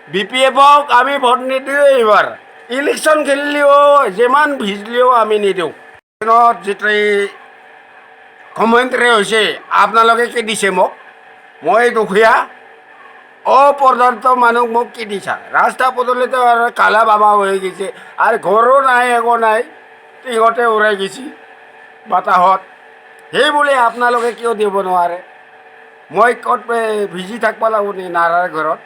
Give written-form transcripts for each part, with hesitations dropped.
BPF-ক আমি ভোট নিদিওঁ এইবাৰ ইলেকশ্যন খেলিলেও যিমান ভিজলিও আমি নিদিওঁ যিটো কমেণ্টৰী হৈছে আপোনালোকে কি দিছে মোক মই দুখীয়া অপৰ্যাপ্ত মানুহ মোক কি দিছা ৰাস্তা পদূলিতে আৰু কালা বাবা হৈ গৈছে আৰু ঘৰো নাই একো নাই টিঙতে উৰাই গৈছে বতাহত সেই বুলি আপোনালোকে কিয় দিব নোৱাৰে মই ক'ত ভিজি থাকিব লাগিব নি নাৰাৰ ঘৰত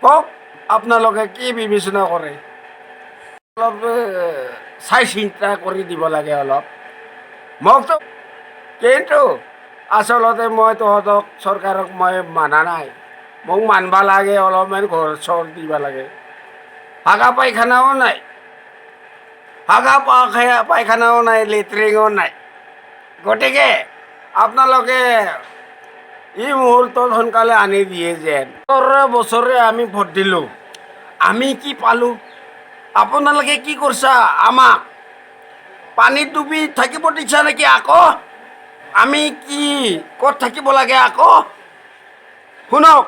কওক আপোনালোকে কি বিবেচনা কৰে অলপ চাই চিন্তা কৰি দিব লাগে অলপ মোকতো কিন্তু আচলতে মই তহঁতক চৰকাৰক মই মানা নাই মোক মানব লাগে অলপমান ঘৰ চৰ দিব লাগে হাগা পায়খানাও নাই হাগা পায়খানাও নাই লেট্ৰিনো নাই গতিকে আপোনালোকে এই মুহূৰ্তত সোনকালে আনি দিয়ে যেন বছৰে আমি ভোট দিলোঁ আমি কি পালোঁ আপোনালোকে কি কৰিছা আমাক পানীত ডুবি থাকিব দিছা নেকি আকৌ আমি কি ক'ত থাকিব লাগে আকৌ শুনক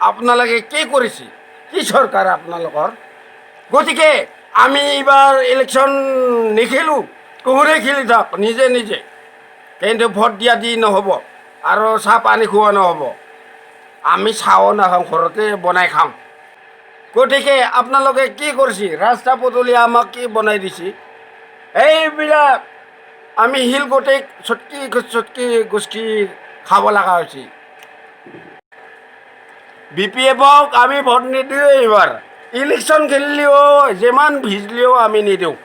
আপোনালোকে কি কৰিছে কি চৰকাৰ আপোনালোকৰ গতিকে আমি এইবাৰ ইলেকশ্যন নেখেলোঁ কোহৰে খেলি থাক নিজে নিজে কিন্তু ভোট দিয়া দি নহ'ব আৰু চাহ পানী খোৱা নহ'ব আমি চাহও নাখাওঁ ঘৰতে বনাই খাম গতিকে আপোনালোকে কি কৰিছে ৰাস্তা পদূলি আমাক কি বনাই দিছে এইবিলাক আমি শিল গোটেই চটকি গুচকি খাব লগা হৈছে BPF-ক আমি ভোট নিদিওঁ এইবাৰ ইলেকশ্যন খেলিলেও যিমান ভিজলিও আমি নিদিওঁ